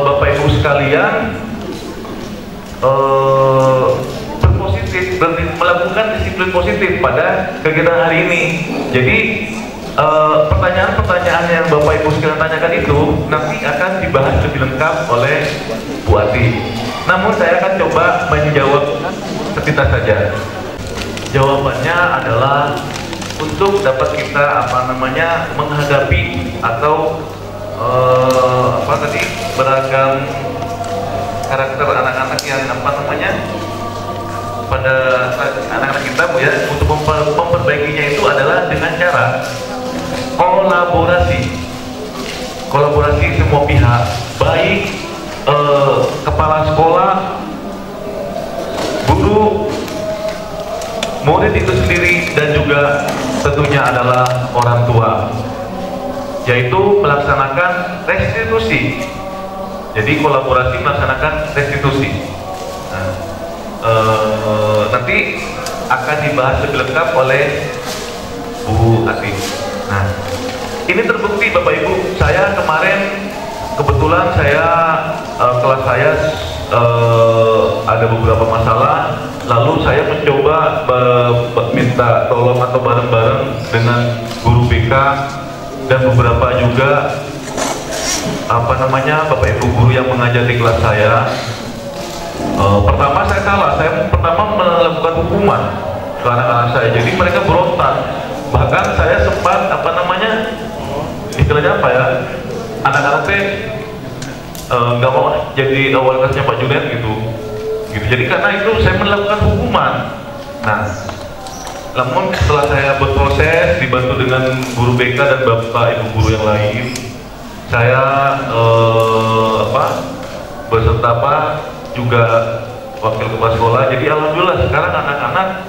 Bapak Ibu sekalian, berpositif, melakukan disiplin positif pada kegiatan hari ini. Jadi pertanyaan-pertanyaan yang Bapak Ibu sekalian tanyakan itu nanti akan dibahas lebih lengkap oleh Bu Ati. Namun saya akan coba menjawab sepintas saja. Jawabannya adalah untuk dapat kita menghadapi atau beragam karakter anak-anak yang pada anak-anak kita, Bu ya, untuk memperbaikinya itu adalah dengan cara kolaborasi semua pihak, baik kepala sekolah, guru, murid itu sendiri, dan juga tentunya adalah orang tua, yaitu melaksanakan restitusi. Jadi kolaborasi melaksanakan restitusi. Nah, nanti akan dibahas lebih lengkap oleh Bu Ati. Nah, ini terbukti Bapak Ibu, saya kemarin kebetulan kelas saya ada beberapa masalah, lalu saya mencoba minta tolong atau bareng-bareng dengan guru BK dan beberapa juga Bapak Ibu guru yang mengajar di kelas saya. Pertama saya salah, saya pertama melakukan hukuman ke anak-anak saya, jadi mereka berontak. Bahkan saya sempat istilahnya anak-anak teh nggak mau jadi awal kelasnya Pak Junet gitu. Jadi karena itu saya melakukan hukuman. Nah, namun setelah saya berproses dibantu dengan guru BK dan Bapak Ibu guru yang lain, saya beserta juga wakil kepala sekolah. Jadi alhamdulillah sekarang anak-anak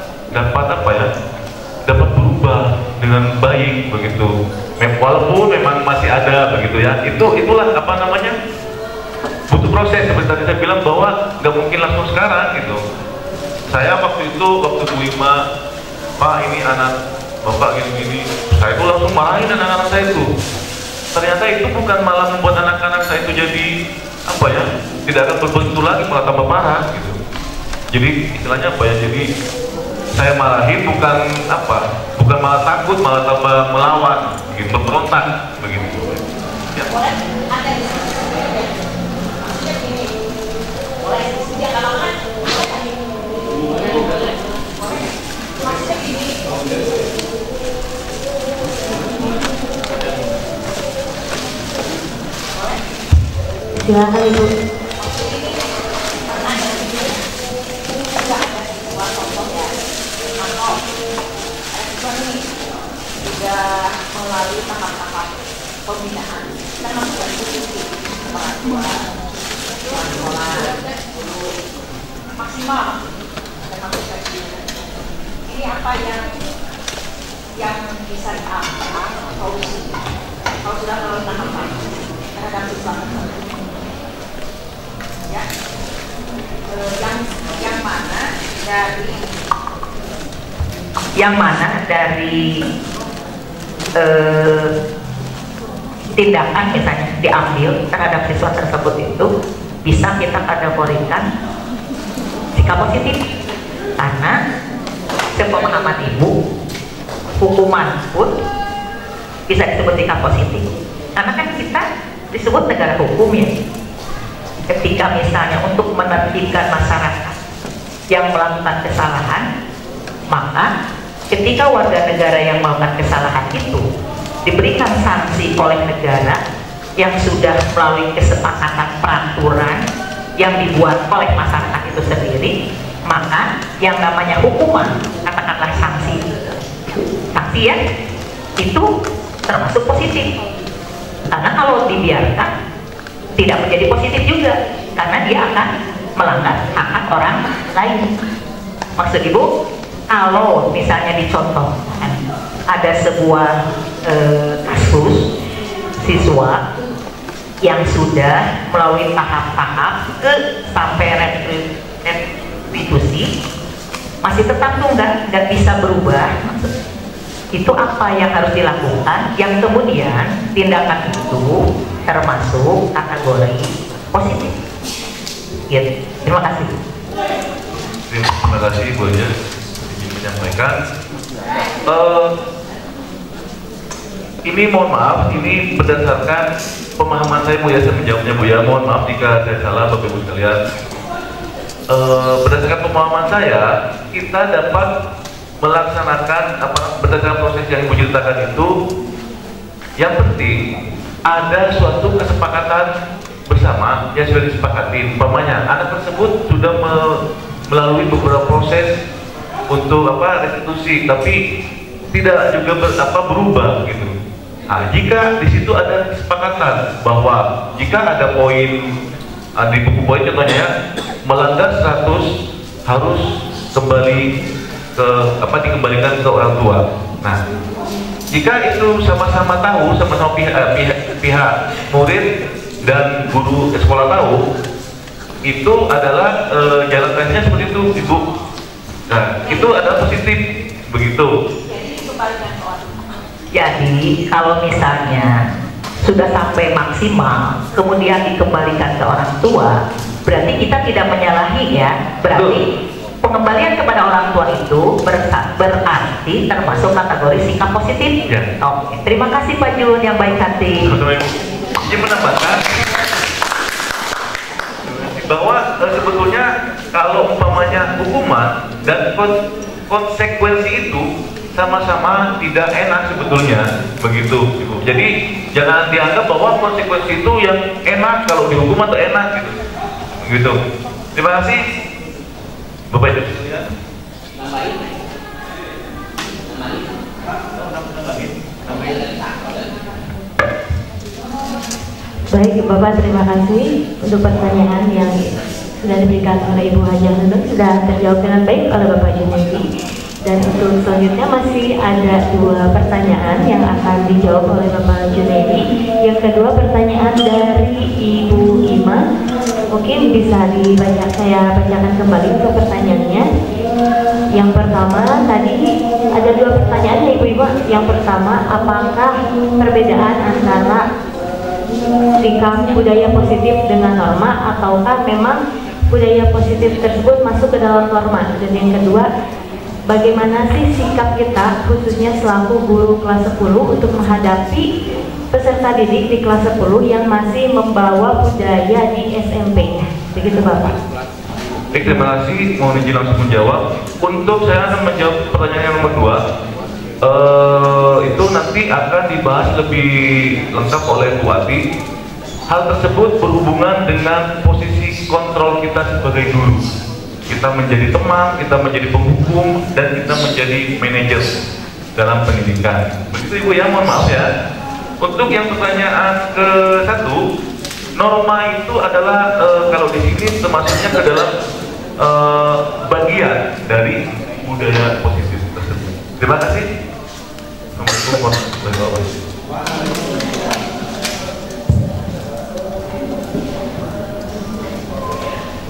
dapat berubah dengan baik begitu. Walaupun memang masih ada begitu ya. Itulah butuh proses, seperti tadi saya bilang bahwa nggak mungkin langsung sekarang gitu. Saya waktu Bu Ima, Pak ini anak Bapak gini-gini, saya itu langsung marahin anak-anak saya itu. Ternyata itu bukan malah membuat anak-anak saya itu jadi tidak akan berbentuk lagi, malah tambah parah gitu. Jadi istilahnya jadi saya marahin bukan malah takut, malah tambah melawan gitu, berontak begitu ya. Silakan Ibu. Sudah melalui tahap-tahap pembinaan, kita melakukan diskusi maksimal ini apa yang bisa diambil solusi kalau sudah melalui tahapan terhadap siswa ya, yang mana dari tindakan misalnya diambil terhadap siswa tersebut itu bisa kita kategorikan sikap positif, karena sepemahaman Ibu hukuman pun bisa disebut sikap positif, karena kan kita disebut negara hukum ya. Ketika misalnya untuk menertibkan masyarakat yang melakukan kesalahan, maka ketika warga negara yang melakukan kesalahan itu diberikan sanksi oleh negara yang sudah melalui kesepakatan peraturan yang dibuat oleh masyarakat itu sendiri, maka yang namanya hukuman, katakanlah sanksi ya, itu termasuk positif. Karena kalau dibiarkan tidak menjadi positif juga, karena dia akan melanggar hak-hak orang lain. Maksud Ibu, kalau misalnya dicontohkan ada sebuah kasus siswa yang sudah melalui tahap-tahap sampai konstitusi masih tetap tuh nggak bisa berubah, itu apa yang harus dilakukan yang kemudian tindakan itu termasuk kategori positif. Gitu. Terima kasih. Terima kasih Bu Anja menyampaikan. Ini mohon maaf, ini berdasarkan pemahaman saya Bu ya, saya menjawabnya Bu ya. Mohon maaf jika saya salah Bapak Ibu sekalian. Berdasarkan pemahaman saya, kita dapat melaksanakan berdasarkan proses yang Ibu ceritakan itu, yang penting ada suatu kesepakatan bersama yang sudah disepakati. Umpamanya anak tersebut sudah melalui beberapa proses untuk restitusi, tapi tidak juga berubah gitu. Nah, jika di situ ada kesepakatan bahwa jika ada poin di buku poin contohnya melanggar 100 harus kembali ke dikembalikan ke orang tua. Nah, jika itu sama-sama tahu, sama-sama pihak murid dan guru sekolah tahu, itu adalah jalan tengahnya seperti itu, Ibu. Nah, itu adalah positif begitu. Jadi kalau misalnya sudah sampai maksimal kemudian dikembalikan ke orang tua, berarti kita tidak menyalahi ya. Berarti pengembalian kepada orang tua itu berarti termasuk kategori sikap positif ya. Oke, terima kasih Pak Jun yang baik hati. Ini menambahkan bahwa sebetulnya kalau umpamanya hukuman dan konsekuensi itu sama-sama tidak enak sebetulnya begitu Ibu. Jadi jangan dianggap bahwa konsekuensi itu yang enak kalau dihukum atau enak gitu. Begitu. Terima kasih Bapak Ibu sekalian. Baik Bapak, terima kasih untuk pertanyaan yang sudah diberikan oleh Ibu Haja Nunung, sudah terjawab dengan baik oleh Bapak Junaidi. Dan untuk selanjutnya masih ada 2 pertanyaan yang akan dijawab oleh Bapak Junaidi. Yang kedua pertanyaan dari Ibu Ima, mungkin bisa saya bacakan kembali untuk pertanyaannya. Yang pertama tadi ada 2 pertanyaan ya Ibu Ima. Yang pertama, apakah perbedaan antara sikap budaya positif dengan norma ataukah memang budaya positif tersebut masuk ke dalam norma? Dan yang kedua, bagaimana sih sikap kita khususnya selaku guru kelas 10 untuk menghadapi peserta didik di kelas 10 yang masih membawa budaya di SMP-nya? Begitu Bapak. Baik, terima kasih. Mohon izin langsung menjawab. Untuk saya akan menjawab pertanyaan yang nomor 2. Itu nanti akan dibahas lebih lengkap oleh Bu Ati. Hal tersebut berhubungan dengan posisi kontrol kita sebagai guru. Kita menjadi teman, kita menjadi penghukum, dan kita menjadi manajer dalam pendidikan. Begitu Ibu ya, mohon maaf ya. Untuk yang pertanyaan ke-1, norma itu adalah kalau di sini termasuknya ke dalam bagian dari budaya positif tersebut. Terima kasih. Assalamualaikum warahmatullahi wabarakatuh.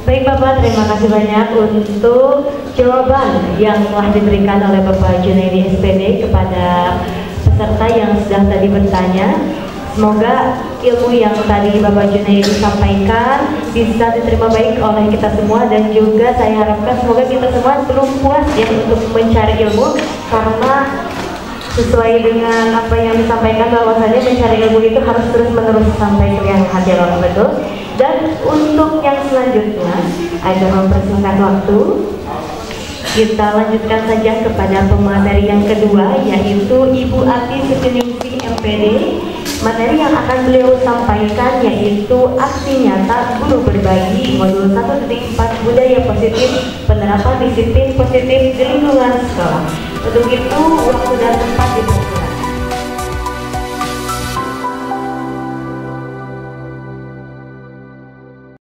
Baik Bapak, terima kasih banyak untuk jawaban yang telah diberikan oleh Bapak Junaidi SPD kepada peserta yang sedang tadi bertanya. Semoga ilmu yang tadi Bapak Junaidi sampaikan bisa diterima baik oleh kita semua, dan juga saya harapkan semoga kita semua belum puas ya untuk mencari ilmu, karena sesuai dengan apa yang disampaikan bahwasanya mencari ilmu itu harus terus-menerus sampai ke yang hati orang betul. Dan untuk yang selanjutnya, agar mempersingkat waktu, kita lanjutkan saja kepada pemateri yang kedua, yaitu Ibu Ati Sutiningsih MPD. Materi yang akan beliau sampaikan yaitu aksi nyata guru berbagi modul 1.4 budaya positif penerapan disiplin positif di lingkungan sekolah. Untuk itu waktu dan tempat